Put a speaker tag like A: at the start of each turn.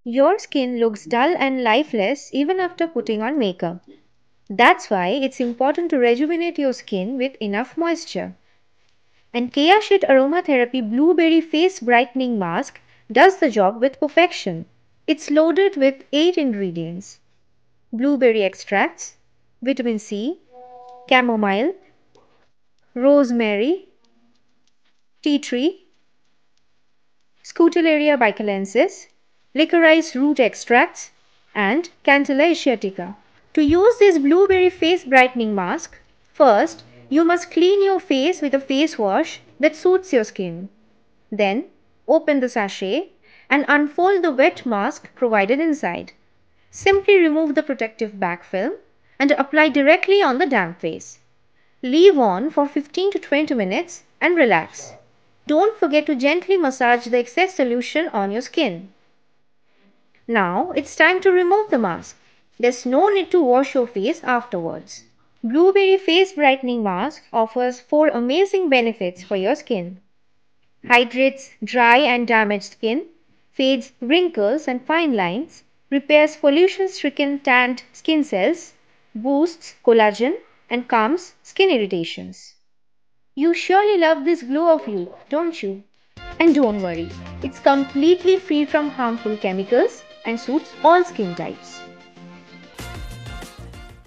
A: Your skin looks dull and lifeless even after putting on makeup. That's why it's important to rejuvenate your skin with enough moisture. And Keya Aromatherapy Blueberry Face Brightening Mask does the job with perfection. It's loaded with 8 ingredients: blueberry extracts, vitamin C, chamomile, rosemary, tea tree, Scutellaria bicalensis, licorice root extracts, and Cantilla asiatica. To use this blueberry face brightening mask, first you must clean your face with a face wash that suits your skin. Then open the sachet and unfold the wet mask provided inside. Simply remove the protective back film and apply directly on the damp face. Leave on for 15 to 20 minutes and relax. Don't forget to gently massage the excess solution on your skin. Now it's time to remove the mask. There's no need to wash your face afterwards. Blueberry Face Brightening Mask offers 4 amazing benefits for your skin. Hydrates dry and damaged skin, fades wrinkles and fine lines, repairs pollution-stricken tanned skin cells, boosts collagen, and calms skin irritations. You surely love this glow of youth, don't you? And don't worry, it's completely free from harmful chemicals and suits all skin types.